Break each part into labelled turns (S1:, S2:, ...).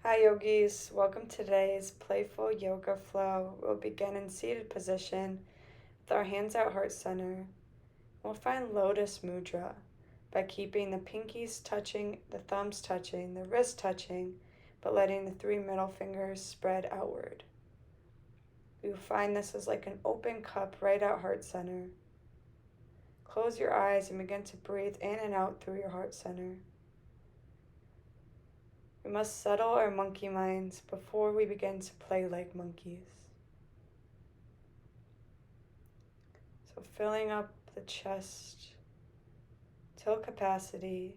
S1: Hi yogis, welcome to today's Playful Yoga Flow. We'll begin in seated position with our hands at heart center. We'll find Lotus Mudra by keeping the pinkies touching, the thumbs touching, the wrists touching, but letting the three middle fingers spread outward. You'll find this is like an open cup right at heart center. Close your eyes and begin to breathe in and out through your heart center. We must settle our monkey minds before we begin to play like monkeys. So filling up the chest till capacity,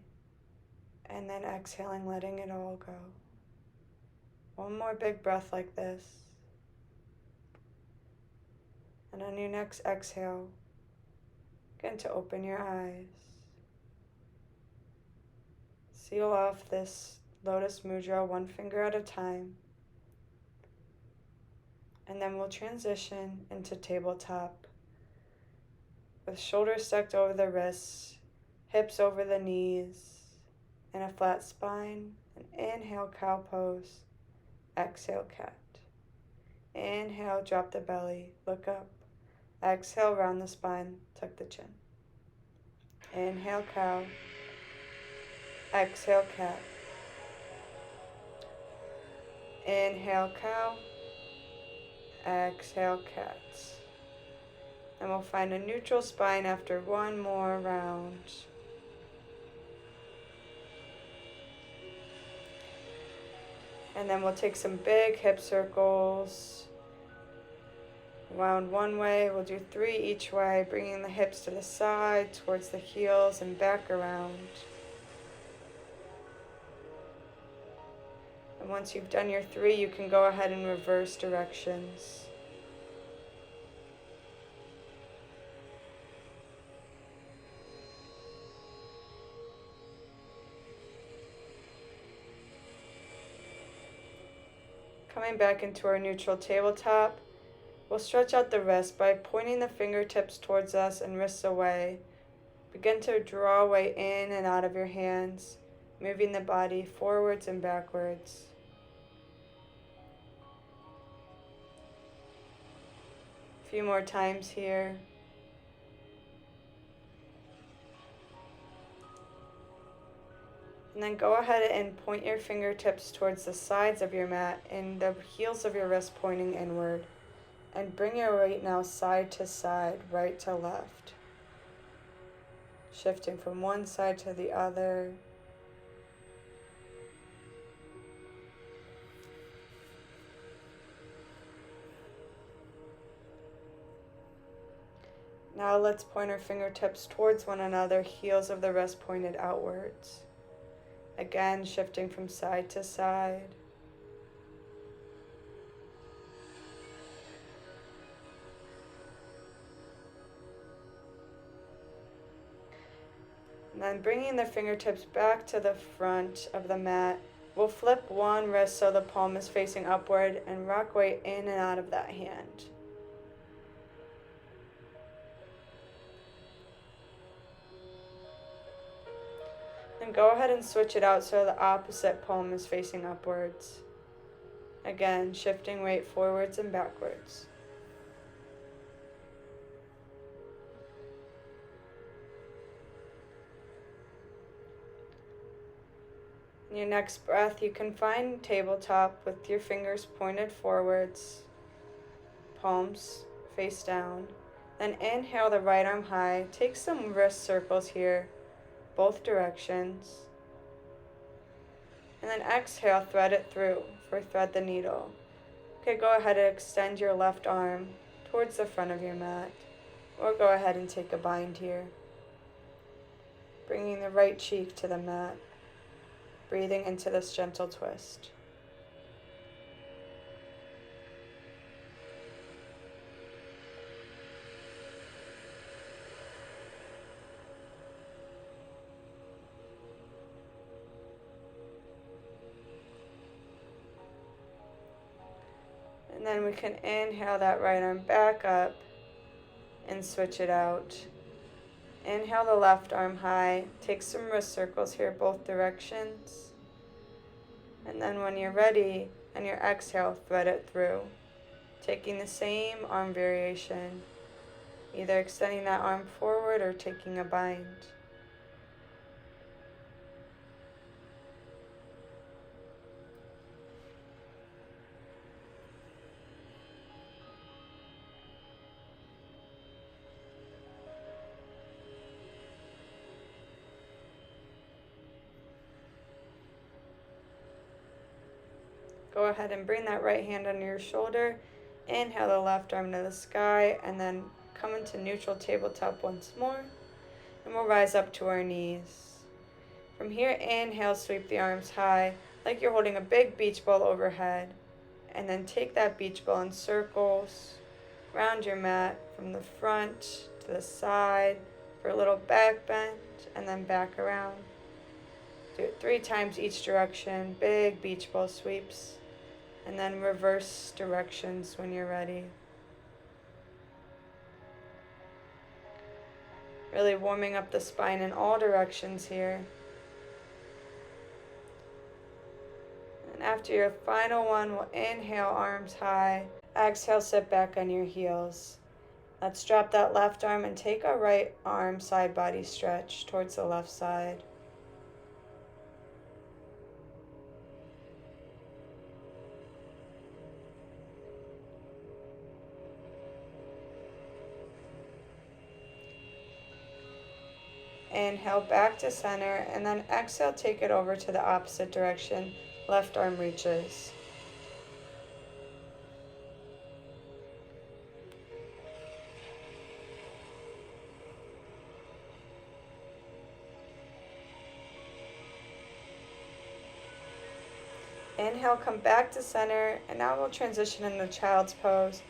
S1: and then exhaling, letting it all go. One more big breath like this. And on your next exhale, begin to open your eyes. Seal off this Lotus Mudra one finger at a time. And then we'll transition into tabletop with shoulders stacked over the wrists, hips over the knees, and a flat spine. And inhale, cow pose. Exhale, cat. Inhale, drop the belly, look up. Exhale, round the spine, tuck the chin. Inhale, cow. Exhale, cat. Inhale, cow. Exhale, cat. And we'll find a neutral spine after one more round. And then we'll take some big hip circles. Round one way, we'll do 3 each way, bringing the hips to the side, towards the heels, and back around. And once you've done your 3, you can go ahead and reverse directions. Coming back into our neutral tabletop, we'll stretch out the wrist by pointing the fingertips towards us and wrists away. Begin to draw away in and out of your hands, moving the body forwards and backwards. A few more times here. And then go ahead and point your fingertips towards the sides of your mat and the heels of your wrist pointing inward. And bring your weight now side to side, right to left. Shifting from one side to the other. Now let's point our fingertips towards one another, heels of the wrist pointed outwards. Again, shifting from side to side. And then bringing the fingertips back to the front of the mat, we'll flip one wrist so the palm is facing upward and rock weight in and out of that hand. Then go ahead and switch it out so the opposite palm is facing upwards. Again, shifting weight forwards and backwards. In your next breath, you can find tabletop with your fingers pointed forwards, palms face down. Then inhale the right arm high. Take some wrist circles here, both directions. And then exhale, thread it through for thread the needle. Okay, go ahead and extend your left arm towards the front of your mat. Or go ahead and take a bind here. Bringing the right cheek to the mat. Breathing into this gentle twist. And then we can inhale that right arm back up and switch it out. Inhale the left arm high. Take some wrist circles here, both directions. And then when you're ready, on your exhale, thread it through, taking the same arm variation, either extending that arm forward or taking a bind. Go ahead and bring that right hand under your shoulder. Inhale the left arm to the sky, and then come into neutral tabletop once more. And we'll rise up to our knees. From here, inhale, sweep the arms high, like you're holding a big beach ball overhead. And then take that beach ball in circles around your mat, from the front to the side, for a little back bend, and then back around. Do it 3 times each direction, big beach ball sweeps. And then reverse directions when you're ready. Really warming up the spine in all directions here. And after your final one, we'll inhale, arms high. Exhale, sit back on your heels. Let's drop that left arm and take our right arm side body stretch towards the left side. Inhale back to center, and then exhale, take it over to the opposite direction. Left arm reaches. Inhale, come back to center, and now we'll transition into child's pose.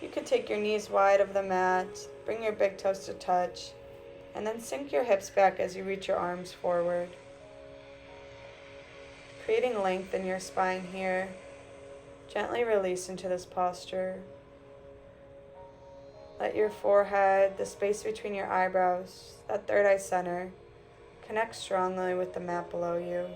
S1: You could take your knees wide of the mat, bring your big toes to touch, and then sink your hips back as you reach your arms forward. Creating length in your spine here. Gently release into this posture. Let your forehead, the space between your eyebrows, that third eye center, connect strongly with the mat below you.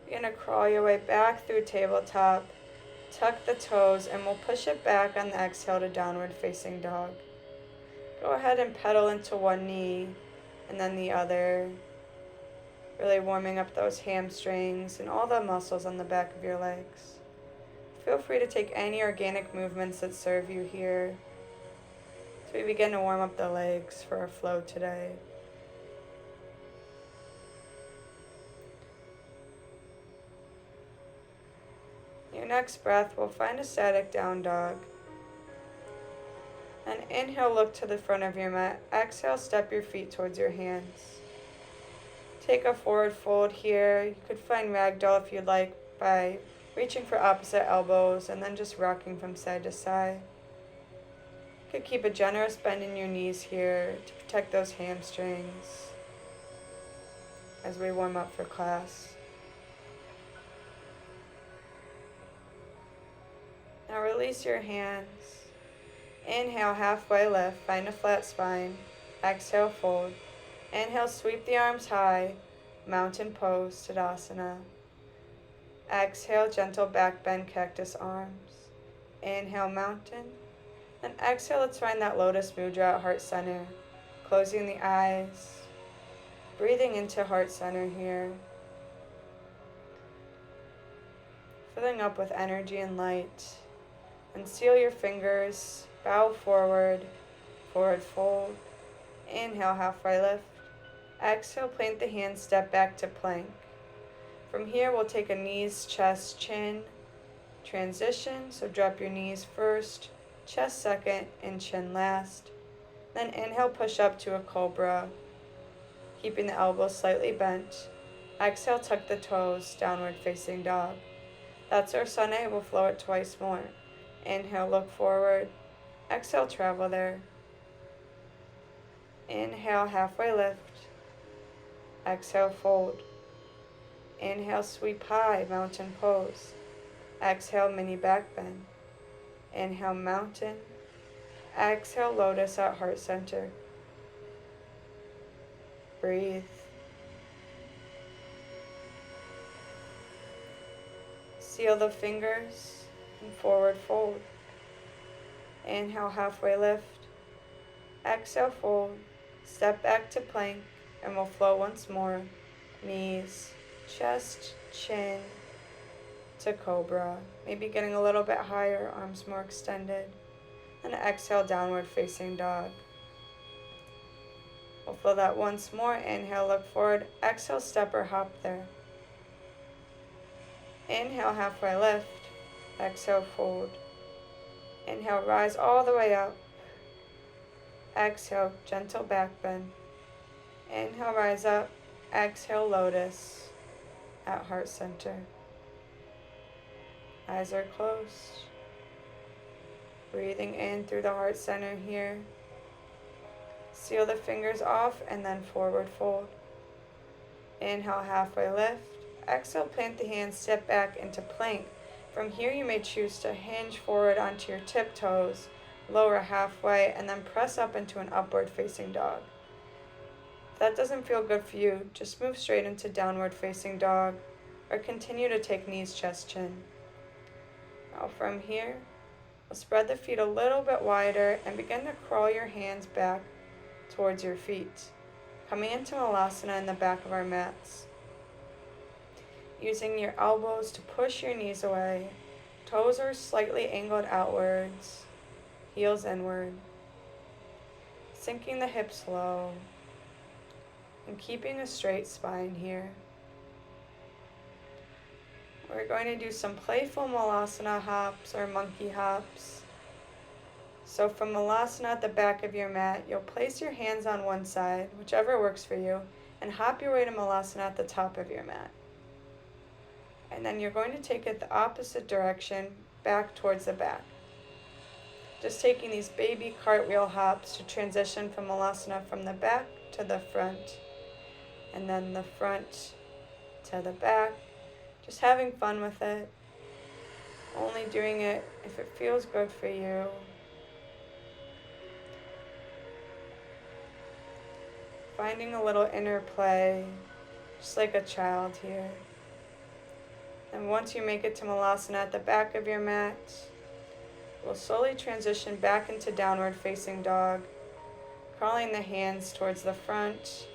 S1: You're going to crawl your way back through tabletop, tuck the toes, and we'll push it back on the exhale to downward facing dog. Go ahead and pedal into one knee and then the other, really warming up those hamstrings and all the muscles on the back of your legs. Feel free to take any organic movements that serve you here as we begin to warm up the legs for our flow today. Your next breath, we'll find a static down dog. And inhale, look to the front of your mat. Exhale, step your feet towards your hands. Take a forward fold here. You could find ragdoll if you'd like by reaching for opposite elbows and then just rocking from side to side. You could keep a generous bend in your knees here to protect those hamstrings as we warm up for class. Now release your hands. Inhale, halfway lift, find a flat spine. Exhale, fold. Inhale, sweep the arms high, mountain pose, Tadasana. Exhale, gentle back bend, cactus arms. Inhale, mountain. And exhale, let's find that lotus mudra at heart center. Closing the eyes, breathing into heart center here. Filling up with energy and light. And seal your fingers, bow forward, forward fold. Inhale, halfway lift. Exhale, plant the hands, step back to plank. From here, we'll take a knees, chest, chin transition. So drop your knees first, chest second, and chin last. Then inhale, push up to a cobra, keeping the elbows slightly bent. Exhale, tuck the toes, downward facing dog. That's our Sunday. We'll flow it twice more. Inhale, look forward. Exhale, travel there. Inhale, halfway lift. Exhale, fold. Inhale, sweep high, mountain pose. Exhale, mini back bend. Inhale, mountain. Exhale, lotus at heart center. Breathe. Seal the fingers and forward fold. Inhale, halfway lift. Exhale, fold. Step back to plank, and we'll flow once more. Knees, chest, chin to cobra. Maybe getting a little bit higher, arms more extended. And exhale, downward facing dog. We'll flow that once more. Inhale, look forward. Exhale, step or hop there. Inhale, halfway lift. Exhale, fold. Inhale, rise all the way up. Exhale, gentle back bend. Inhale, rise up. Exhale, lotus at heart center. Eyes are closed. Breathing in through the heart center here. Seal the fingers off and then forward fold. Inhale, halfway lift. Exhale, plant the hands, step back into plank. From here you may choose to hinge forward onto your tiptoes, lower halfway, and then press up into an upward facing dog. If that doesn't feel good for you, just move straight into downward facing dog, or continue to take knees, chest, chin. Now from here, we'll spread the feet a little bit wider and begin to crawl your hands back towards your feet, coming into Malasana in the back of our mats. Using your elbows to push your knees away, toes are slightly angled outwards, heels inward. Sinking the hips low and keeping a straight spine here. We're going to do some playful Malasana hops or monkey hops. So from Malasana at the back of your mat, you'll place your hands on one side, whichever works for you, and hop your way to Malasana at the top of your mat. And then you're going to take it the opposite direction, back towards the back. Just taking these baby cartwheel hops to transition from Malasana from the back to the front, and then the front to the back. Just having fun with it. Only doing it if it feels good for you. Finding a little inner play, just like a child here. And once you make it to Malasana at the back of your mat, we'll slowly transition back into downward facing dog, crawling the hands towards the front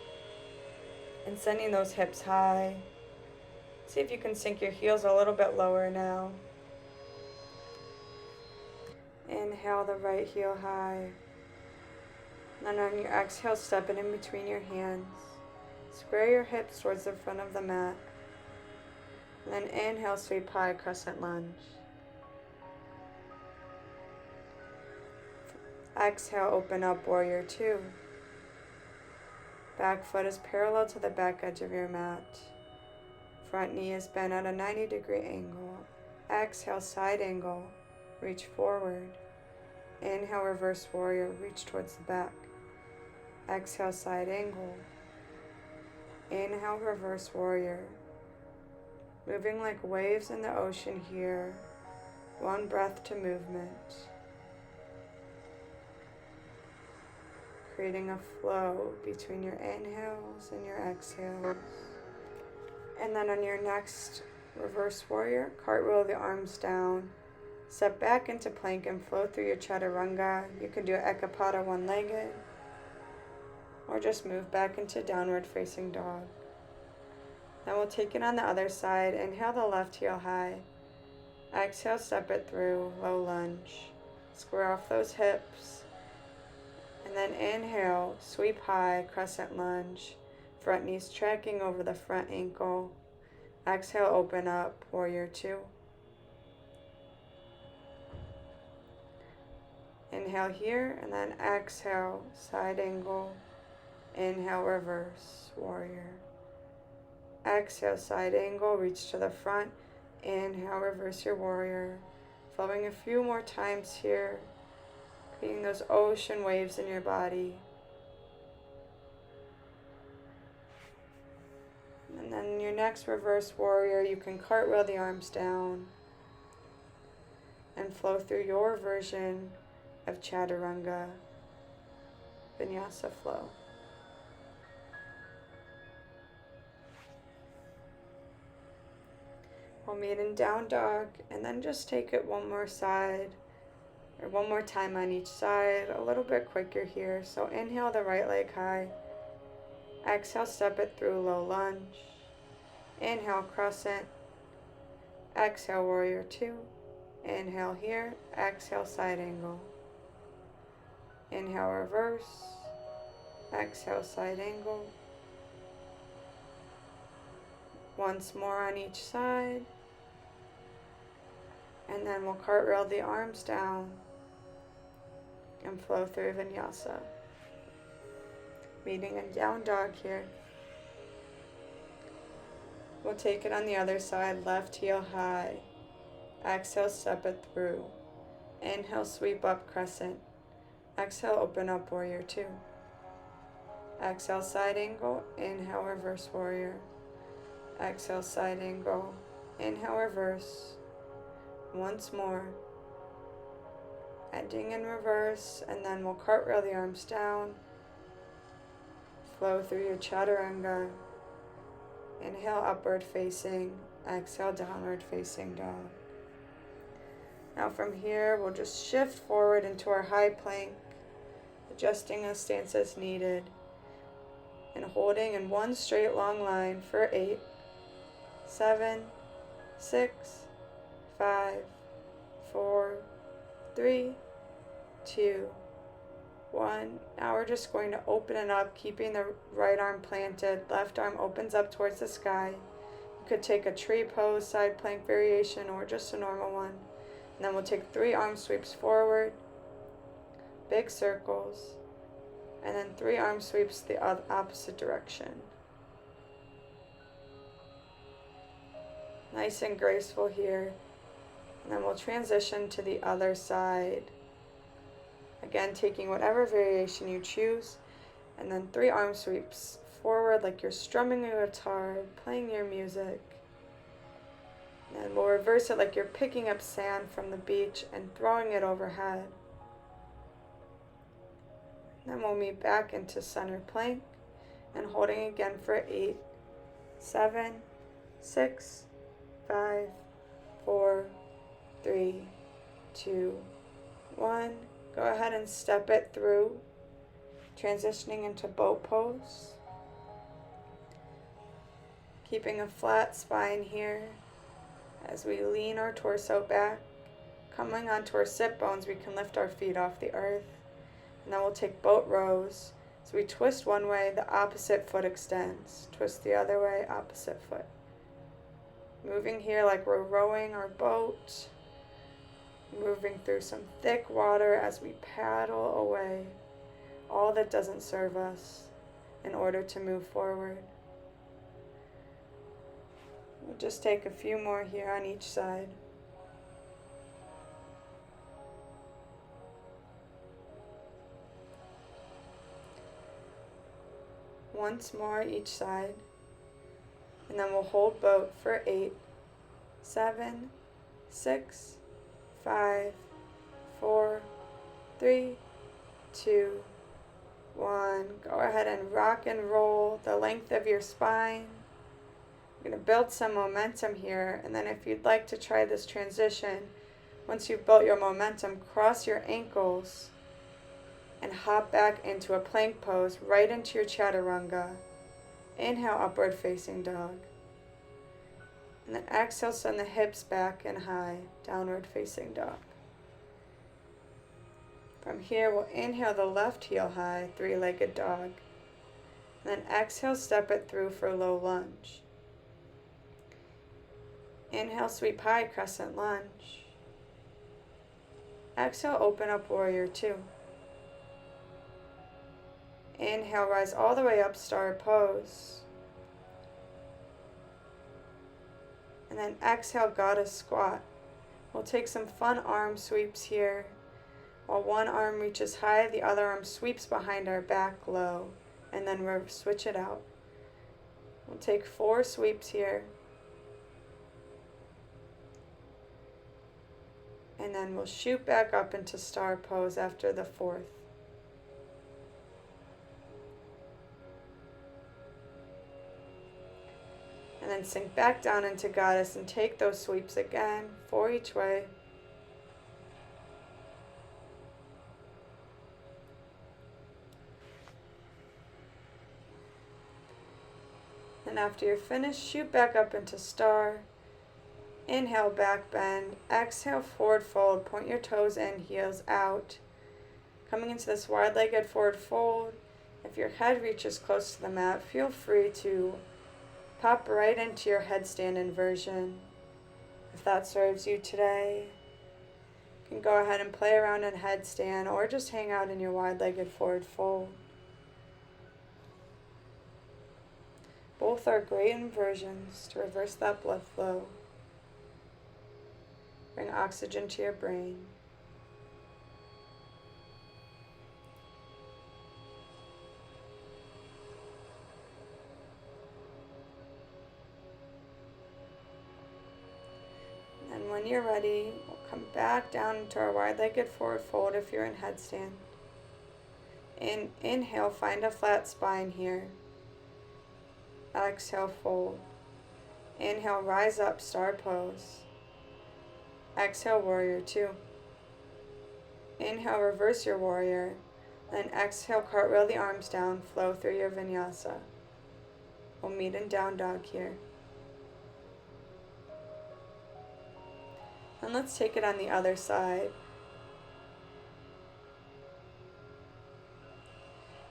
S1: and sending those hips high. See if you can sink your heels a little bit lower now. Inhale the right heel high. Then on your exhale, step it in between your hands. Square your hips towards the front of the mat. Then inhale, sweep high, crescent lunge. Exhale, open up, warrior two. Back foot is parallel to the back edge of your mat. Front knee is bent at a 90-degree angle. Exhale, side angle, reach forward. Inhale, reverse warrior, reach towards the back. Exhale, side angle. Inhale, reverse warrior. Moving like waves in the ocean here. One breath to movement. Creating a flow between your inhales and your exhales. And then on your next reverse warrior, cartwheel the arms down. Step back into plank and flow through your Chaturanga. You can do Ekapada one-legged, or just move back into downward facing dog. Then we'll take it on the other side. Inhale the left heel high. Exhale, step it through, low lunge. Square off those hips. And then inhale, sweep high, crescent lunge. Front knees tracking over the front ankle. Exhale, open up, warrior two. Inhale here, and then exhale, side angle. Inhale, reverse, warrior. Exhale, side angle, reach to the front. Inhale, reverse your warrior. Flowing a few more times here, creating those ocean waves in your body. And then your next reverse warrior, you can cartwheel the arms down. and flow through your version of Chaturanga vinyasa flow. We'll meet in down dog, and then just take it one more time on each side, a little bit quicker here. So inhale the right leg high, exhale step it through low lunge, inhale crescent, exhale warrior two, inhale here, exhale side angle, inhale reverse, exhale side angle, once more on each side, and then we'll cartwheel the arms down and flow through vinyasa. Meeting in down dog here. We'll take it on the other side, left heel high, exhale step it through, inhale sweep up crescent, exhale open up warrior two, exhale side angle, inhale reverse warrior, exhale side angle, inhale reverse, once more, ending in reverse, and then we'll cartwheel the arms down, flow through your Chaturanga, inhale upward facing, exhale downward facing dog. Now from here, we'll just shift forward into our high plank, adjusting a stance as needed, and holding in one straight long line for 8, 7, 6, 5, 4, 3, 2, 1. Now we're just going to open it up, keeping the right arm planted. Left arm opens up towards the sky. You could take a tree pose, side plank variation, or just a normal one. And then we'll take 3 arm sweeps forward, big circles, and then 3 arm sweeps the opposite direction. Nice and graceful here. And then we'll transition to the other side. Again, taking whatever variation you choose, and then 3 arm sweeps forward like you're strumming a guitar, playing your music. And we'll reverse it like you're picking up sand from the beach and throwing it overhead. And then we'll meet back into center plank and holding again for 8, 7, 6, 5, 4, 3, 2, 1. Go ahead and step it through, transitioning into boat pose. Keeping a flat spine here as we lean our torso back. Coming onto our sit bones, we can lift our feet off the earth. And then we'll take boat rows. So we twist one way, the opposite foot extends. Twist the other way, opposite foot. Moving here like we're rowing our boat. Moving through some thick water as we paddle away all that doesn't serve us in order to move forward. We'll just take a few more here on each side. Once more each side. And then we'll hold boat for 8, 7, 6, 5, 4, 3, 2, 1. Go ahead and rock and roll the length of your spine. You're going to build some momentum here, and then if you'd like to try this transition, once you've built your momentum, cross your ankles and hop back into a plank pose right into your Chaturanga. Inhale, upward facing dog. And then exhale, send the hips back and high, downward facing dog. From here, we'll inhale the left heel high, 3-legged dog. And then exhale, step it through for low lunge. Inhale, sweep high, crescent lunge. Exhale, open up warrior two. Inhale, rise all the way up, star pose. And then exhale, goddess squat. We'll take some fun arm sweeps here. While one arm reaches high, the other arm sweeps behind our back low. And then we'll switch it out. We'll take 4 sweeps here. And And then we'll shoot back up into star pose after the fourth. And then sink back down into goddess and take those sweeps again, 4 each way. And after you're finished, shoot back up into star. Inhale, back bend. Exhale, forward fold. Point your toes in, heels out. Coming into this wide-legged forward fold. If your head reaches close to the mat, feel free to pop right into your headstand inversion. If that serves you today, you can go ahead and play around in headstand or just hang out in your wide-legged forward fold. Both are great inversions to reverse that blood flow. Bring oxygen to your brain. And when you're ready, we'll come back down into our wide-legged forward fold if you're in headstand. Inhale, find a flat spine here. Exhale, fold. Inhale, rise up, star pose. Exhale, warrior two. Inhale, reverse your warrior. Then exhale, cartwheel the arms down, flow through your vinyasa. We'll meet in down dog here. And let's take it on the other side.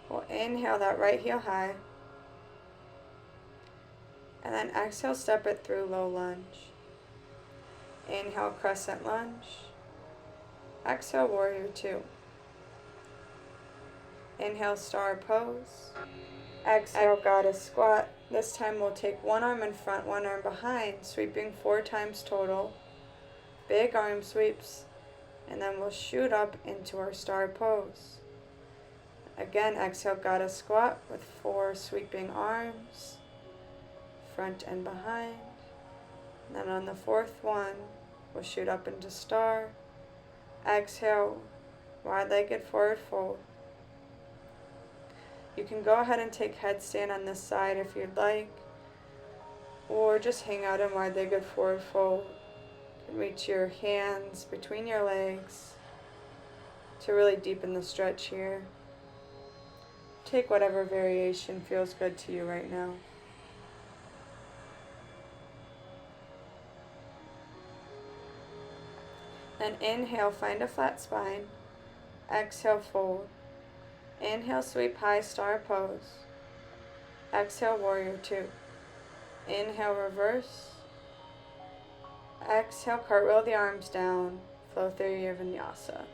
S1: We'll inhale that right heel high. And then exhale, step it through, low lunge. Inhale, crescent lunge. Exhale, warrior two. Inhale, star pose. Exhale, goddess squat. This time we'll take one arm in front, one arm behind, sweeping 4 times total. Big arm sweeps. And then we'll shoot up into our star pose. Again, exhale, goddess squat with 4 sweeping arms, front and behind. And then on the 4th one, we'll shoot up into star. Exhale, wide-legged forward fold. You can go ahead and take headstand on this side if you'd like, or just hang out in wide-legged forward fold. You can reach your hands between your legs to really deepen the stretch here. Take whatever variation feels good to you right now. Then inhale, find a flat spine. Exhale, fold. Inhale, sweep high, star pose. Exhale, warrior two. Inhale, reverse. Exhale, cartwheel the arms down. Flow through your vinyasa.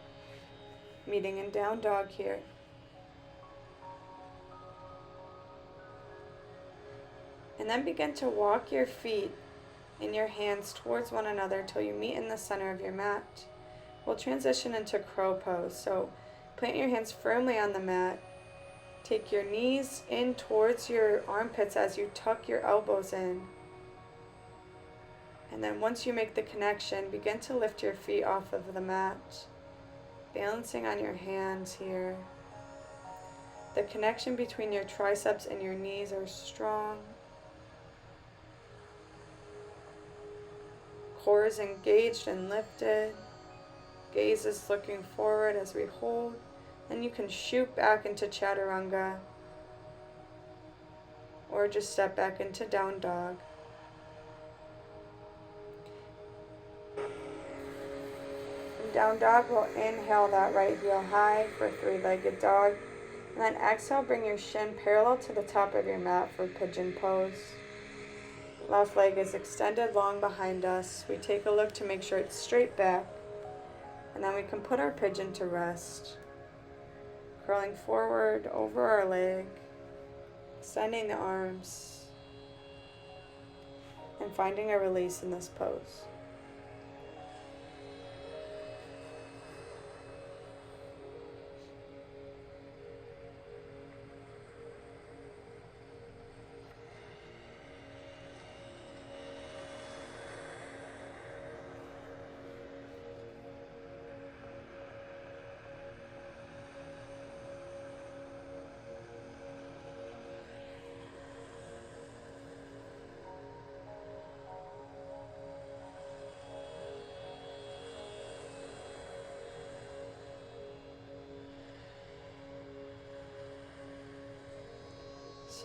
S1: Meeting in down dog here. And then begin to walk your feet and your hands towards one another until you meet in the center of your mat. We'll transition into crow pose. So plant your hands firmly on the mat. Take your knees in towards your armpits as you tuck your elbows in. And then once you make the connection, begin to lift your feet off of the mat, balancing on your hands here. The connection between your triceps and your knees are strong. Core is engaged and lifted. Gaze is looking forward as we hold. And you can shoot back into Chaturanga or just step back into down dog. In down dog, we'll inhale that right heel high for 3-legged dog. And then exhale, bring your shin parallel to the top of your mat for Pigeon Pose. Left leg is extended long behind us. We take a look to make sure it's straight back. And then we can put our pigeon to rest. Curling forward over our leg, extending the arms, and finding a release in this pose.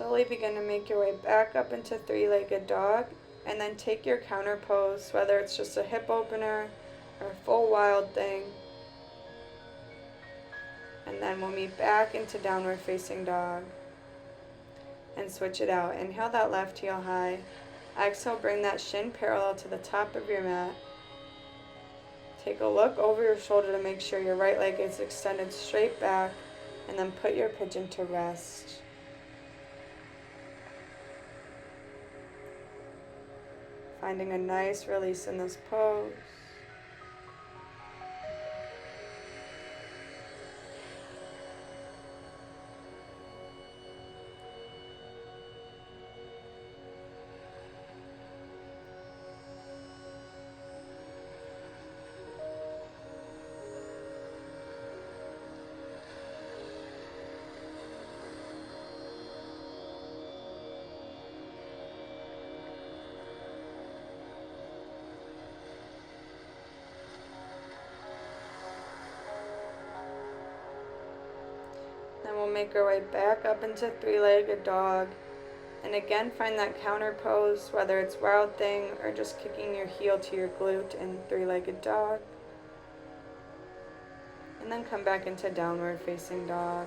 S1: Slowly begin to make your way back up into three-legged dog, and then take your counter pose, whether it's just a hip opener or a full wild thing. And then we'll meet back into downward facing dog. And switch it out. Inhale that left heel high. Exhale, bring that shin parallel to the top of your mat. Take a look over your shoulder to make sure your right leg is extended straight back, and then put your pigeon to rest. Finding a nice release in this pose. Then we'll make our way back up into three-legged dog. And again, find that counter pose, whether it's wild thing or just kicking your heel to your glute in three-legged dog. And then come back into downward facing dog.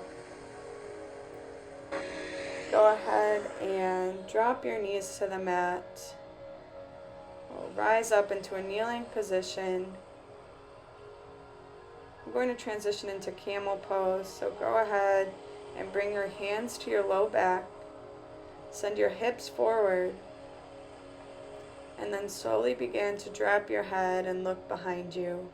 S1: Go ahead and drop your knees to the mat. We'll rise up into a kneeling position. I'm going to transition into Camel Pose, so go ahead and bring your hands to your low back. Send your hips forward, and then slowly begin to drop your head and look behind you,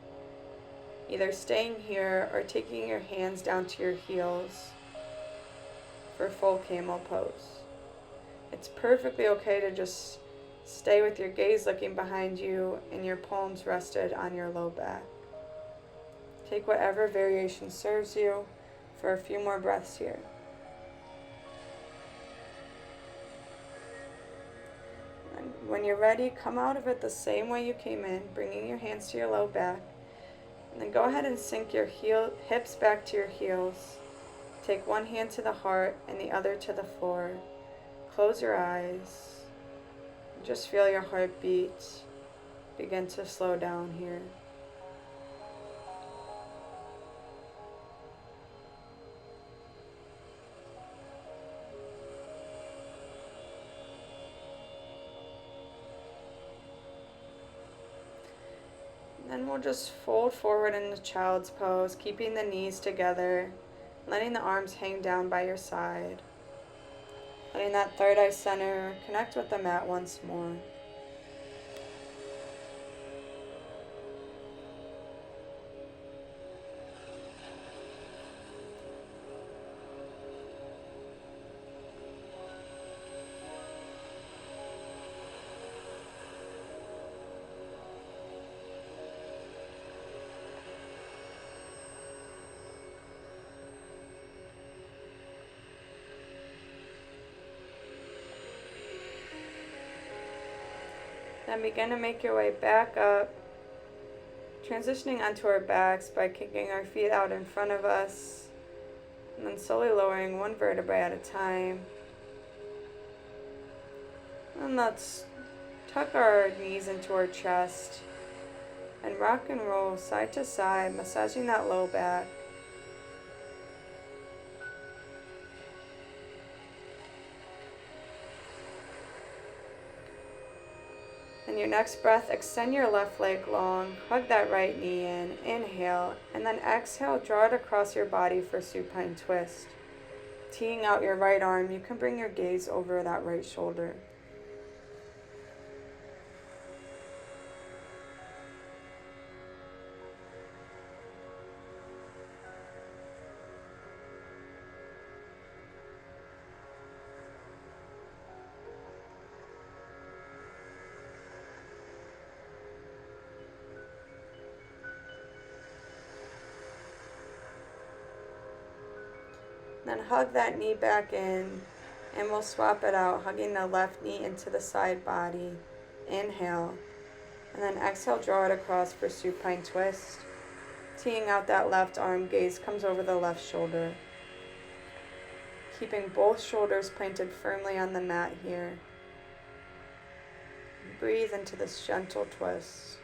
S1: either staying here or taking your hands down to your heels for full Camel Pose. It's perfectly okay to just stay with your gaze looking behind you and your palms rested on your low back. Take whatever variation serves you for a few more breaths here. And when you're ready, come out of it the same way you came in, bringing your hands to your low back. And then go ahead and sink your hips back to your heels. Take one hand to the heart and the other to the floor. Close your eyes. Just feel your heartbeat begin to slow down here. Then we'll just fold forward in the child's pose, keeping the knees together, letting the arms hang down by your side. Letting that third eye center connect with the mat once more. Then begin to make your way back up, transitioning onto our backs by kicking our feet out in front of us, and then slowly lowering one vertebrae at a time. And let's tuck our knees into our chest and rock and roll side to side, massaging that low back. And your next breath, extend your left leg long, hug that right knee in, inhale, and then exhale, draw it across your body for supine twist. Teeing out your right arm, you can bring your gaze over that right shoulder. Then hug that knee back in, and we'll swap it out, hugging the left knee into the side body. Inhale, and then exhale, draw it across for supine twist. Teeing out that left arm, gaze comes over the left shoulder. keeping both shoulders planted firmly on the mat here. Breathe into this gentle twist.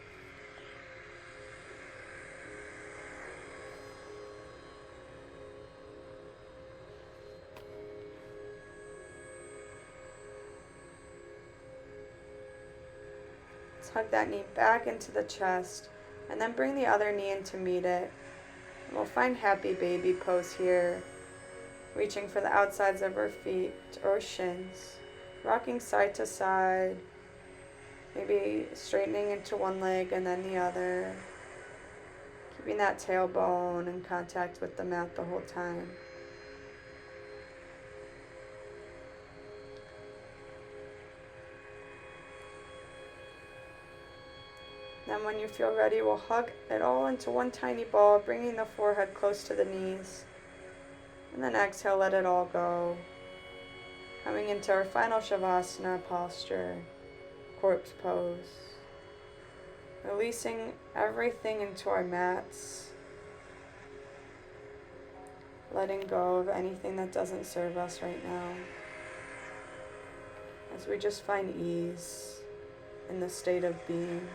S1: Hug that knee back into the chest, and then bring the other knee in to meet it. And we'll find happy baby pose here, reaching for the outsides of our feet or shins, rocking side to side, maybe straightening into one leg and then the other, keeping that tailbone in contact with the mat the whole time. Then when you feel ready, we'll hug it all into one tiny ball, bringing the forehead close to the knees. And then exhale, let it all go. Coming into our final Shavasana posture, corpse pose. Releasing everything into our mats. Letting go of anything that doesn't serve us right now. As we just find ease in the state of being.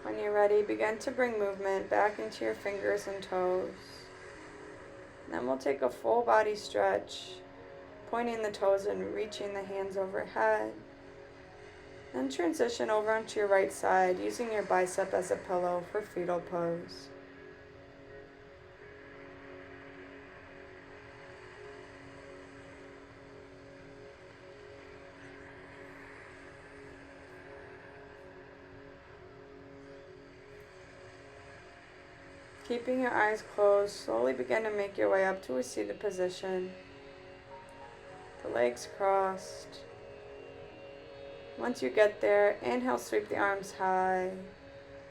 S1: When you're ready, begin to bring movement back into your fingers and toes. And then we'll take a full body stretch, pointing the toes and reaching the hands overhead. Then transition over onto your right side, using your bicep as a pillow for fetal pose. Keeping your eyes closed, slowly begin to make your way up to a seated position. The legs crossed. Once you get there, inhale, sweep the arms high,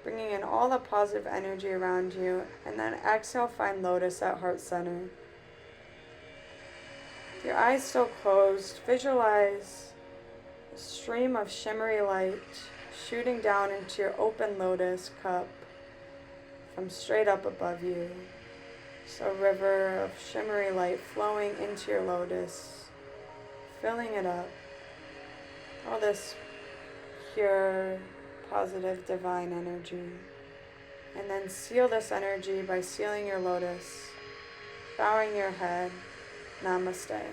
S1: bringing in all the positive energy around you, and then exhale, find lotus at heart center. With your eyes still closed, visualize a stream of shimmery light shooting down into your open lotus cup from straight up above you. So a river of shimmery light flowing into your lotus, filling it up. All this pure, positive, divine energy. And then seal this energy by sealing your lotus, bowing your head. Namaste.